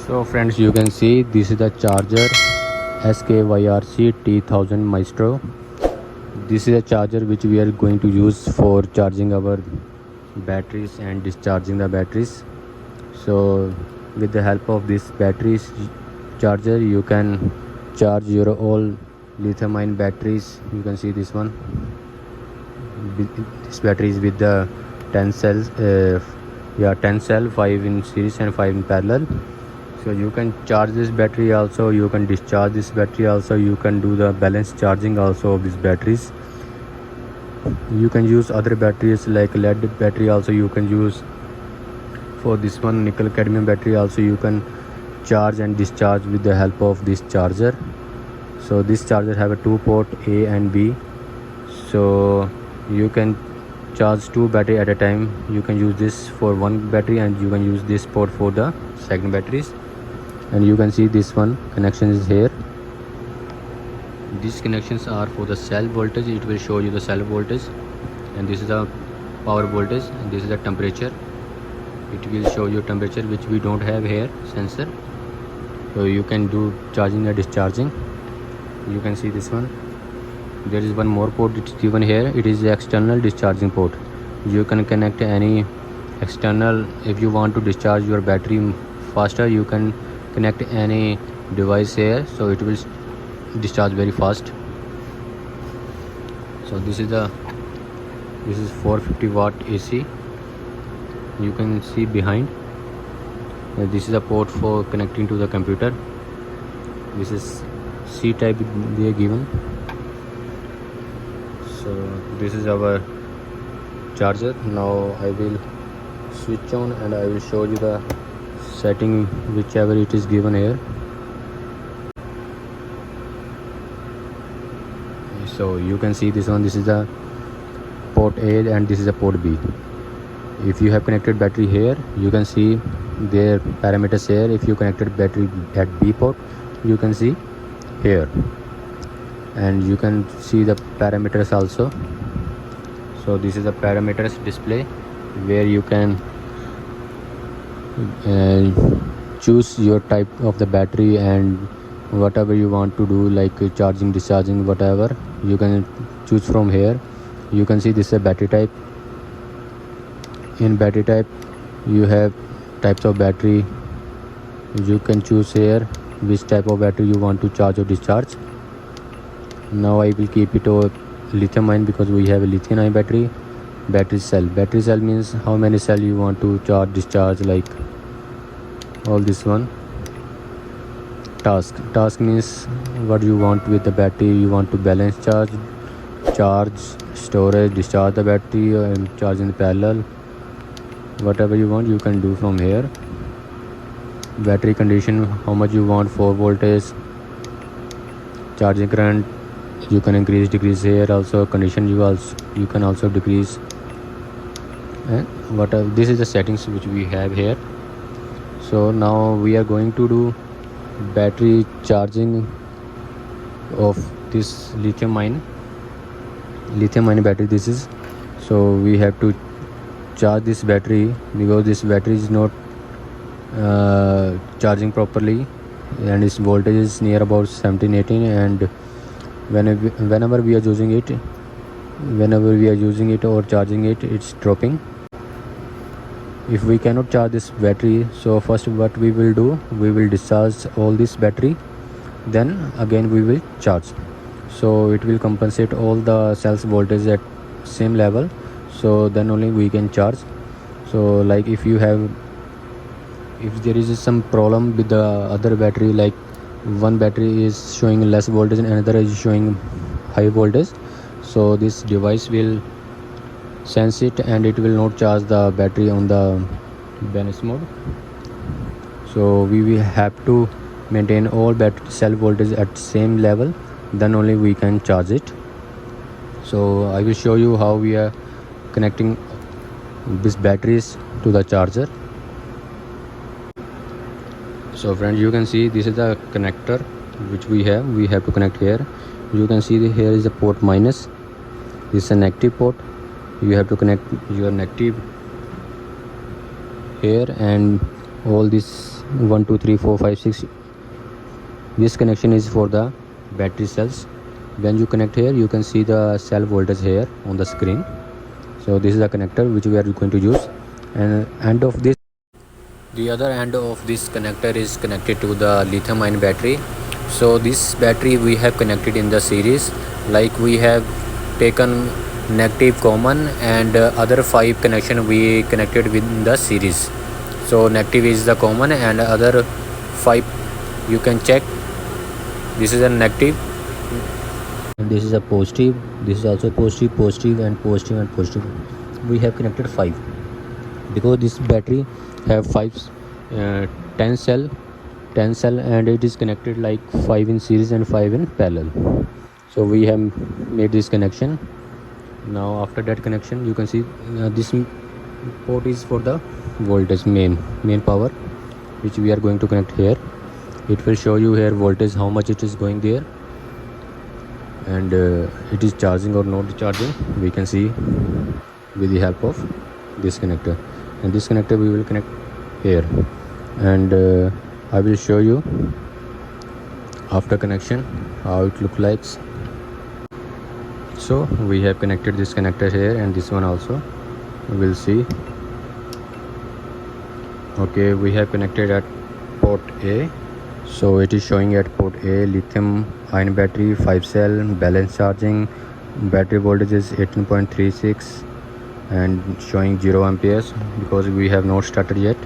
So friends, you can see this is the charger SKYRC T1000 Maestro. This is a charger which we are going to use for charging our batteries and discharging the batteries. So with the help of this battery charger, you can charge your all lithium-ion batteries. You can see this one. This battery is with the 10 cells, 10 cell, 5 in series and 5 in parallel. So you can charge this battery also, you can discharge this battery also, you can do the balance charging also of these batteries. You can use other batteries like lead battery also you can use. For this one, nickel cadmium battery also you can charge and discharge with the help of this charger. So this charger have a 2 port A and B, so you can charge 2 battery at a time. You can use this for one battery and you can use this port for the second batteries. And you can see this one connection is here. These connections are for the cell voltage. It will show you the cell voltage, and this is the power voltage, and this is the temperature. It will show you temperature, which we don't have here sensor. So you can do charging and discharging. You can see this one. There is one more port it's given here. It is the external discharging port. You can connect any external. If you want to discharge your battery faster, you can connect any device here, so it will discharge very fast. So this is 450 watt AC. You can see behind. This is a port for connecting to the computer. This is C type they are given. So this is our charger. Now I will switch on and I will show you the setting whichever it is given here. So you can see this one. This is the port A and this is the port B. If you have connected battery here, you can see their parameters here. If you connected battery at B port, you can see here, and you can see the parameters also. So this is the parameters display where you can choose your type of the battery and whatever you want to do, like charging, discharging, whatever you can choose from here. You can see this is a battery type. In battery type you have types of battery. You can choose here which type of battery you want to charge or discharge. Now I will keep it to lithium-ion because we have a lithium-ion battery. Battery cell means how many cell you want to charge, discharge, like all this one. Task means what you want with the battery. You want to balance charge, storage, discharge the battery, and charge in parallel. Whatever you want you can do from here. Battery condition, how much you want, 4 voltage, charging current, you can increase, decrease here. Also condition, you can also decrease. And whatever, this is the settings which we have here. So now we are going to do battery charging of this lithium-ion battery. This is, so we have to charge this battery because this battery is not charging properly, and its voltage is near about 17-18, and whenever we are using it or charging it, it's dropping. If we cannot charge this battery, so first what we will do, we will discharge all this battery, then again we will charge, so it will compensate all the cells voltage at same level, so then only we can charge. So like if there is some problem with the other battery, like one battery is showing less voltage and another is showing high voltage, so this device will sense it and it will not charge the battery on the balance mode. So we will have to maintain all battery cell voltage at same level, then only we can charge it. So I will show you how we are connecting these batteries to the charger. So friends, you can see this is the connector which we have to connect here. You can see here is a port minus. This is a negative port. You have to connect your negative here, and all this 1 2 3 4 5 6. This connection is for the battery cells. When you connect here, you can see the cell voltage here on the screen. So this is the connector which we are going to use, and the other end of this connector is connected to the lithium-ion battery. So this battery we have connected in the series, like we have taken negative common, and other 5 connection we connected with the series. So negative is the common, and other 5 you can check. This is a negative, and this is a positive. This is also positive, positive, and positive, and positive. We have connected 5 because this battery have 10 cell, and it is connected like 5 in series and 5 in parallel. So we have made this connection. Now after that connection, you can see this port is for the voltage, main power, which we are going to connect here. It will show you here voltage, how much it is going there, and it is charging or not charging. We can see with the help of this connector, and this connector we will connect here, and I will show you after connection how it look like. So we have connected this connector here, and this one also we'll see. Okay, we have connected at port A. So it is showing at port A lithium-ion battery, 5 cell, balance charging, battery voltage is 18.36 and showing 0 amperes because we have not started yet.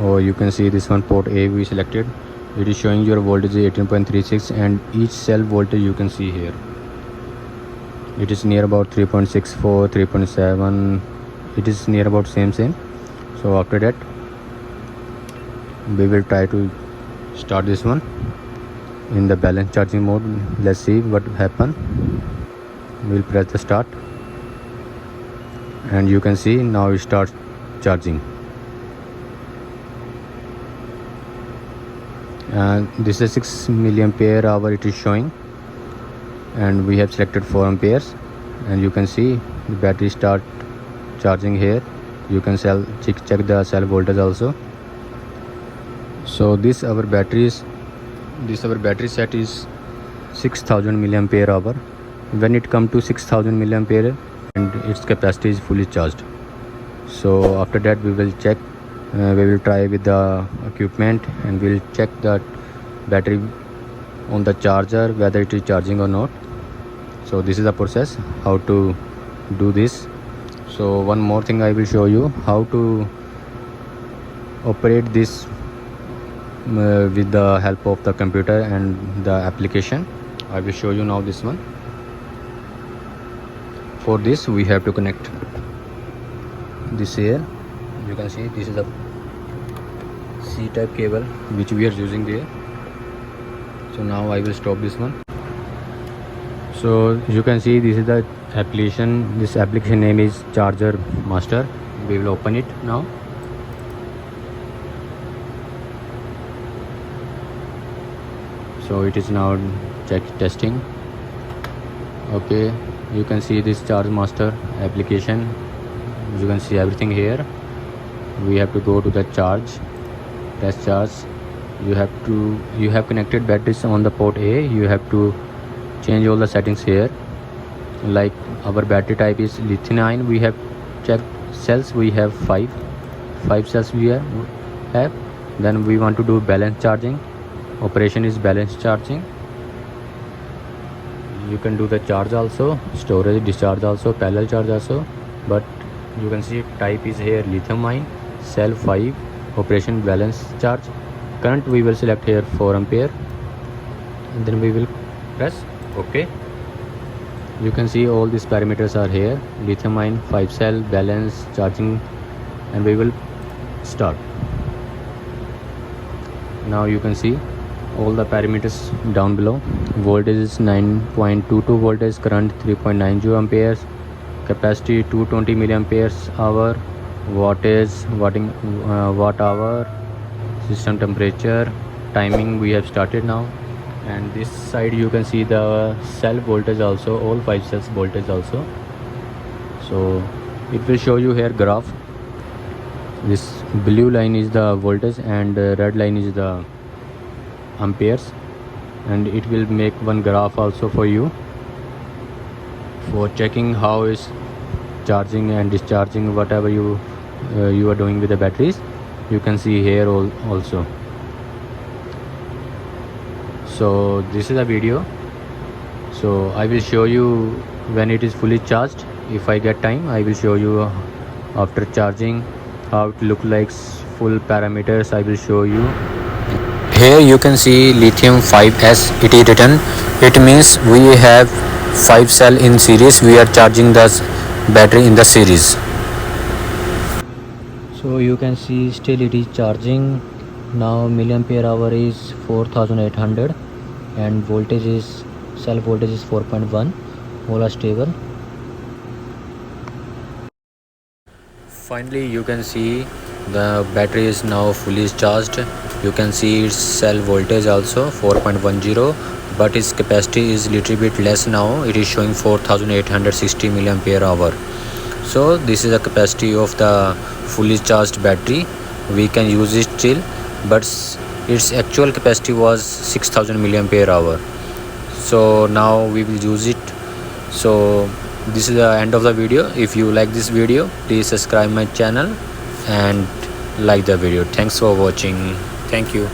Oh, you can see this one, port A we selected. It is showing your voltage is 18.36, and each cell voltage you can see here. It is near about 3.64, 3.7. It is near about same. So after that, we will try to start this one in the balance charging mode. Let's see what happen. We'll press the start, and you can see now it starts charging. And this is 6 milliampere hour it is showing, and we have selected 4 amperes, and you can see the battery start charging here. You can check the cell voltage also. So this our battery set is 6000 milliampere hour. When it come to 6000 milliampere, and its capacity is fully charged. So after that we will check. We will try with the equipment, and we'll check the battery on the charger whether it is charging or not. So this is the process how to do this. So one more thing I will show you how to operate this with the help of the computer and the application. I will show you now this one. For this we have to connect this here. You can see this is a C-type cable which we are using there. So now I will stop this one. So you can see this is the application. This application name is Charger Master. We will open it now. So it is now testing. Okay, you can see this Charge Master application. You can see everything here. We have to go to the test charge. You have connected batteries on the port A. You have to change all the settings here. Like our battery type is lithium-ion. We have checked cells. We have 5 cells we have. Then we want to do balance charging. Operation is balance charging. You can do the charge also, storage, discharge also, parallel charge also. But you can see type is here lithium-ion, cell 5, operation balance charge. Current we will select here 4 ampere, and then we will press OK. You can see all these parameters are here: lithium-ion, 5 cell, balance charging, and we will start. Now you can see all the parameters down below. Voltage is 9.22 voltage, current 3.90 amperes, capacity 220 milliamperes hour, wattage, watt hour, system temperature, timing we have started now, and this side you can see the cell voltage also, all 5 cells voltage also. So it will show you here graph. This blue line is the voltage and red line is the amperes, and it will make one graph also for you for checking how is charging and discharging, whatever you are doing with the batteries. You can see here also. So this is a video, so I will show you when it is fully charged. If I get time, I will show you after charging how it look like, full parameters I will show you. Here you can see lithium 5s, it is written. It means we have 5 cell in series, we are charging the battery in the series. So you can see still it is charging now. Milliampere hour is 4800 and voltage is, cell voltage is 4.1, all are stable. Finally you can see the battery is now fully charged. You can see its cell voltage also 4.10, but its capacity is little bit less now. It is showing 4860 milliampere hour. So this is the capacity of the fully charged battery. We can use it still, but its actual capacity was 6000 milliampere hour. So now we will use it. So this is the end of the video. If you like this video, please subscribe my channel and like the video. Thanks for watching. Thank you.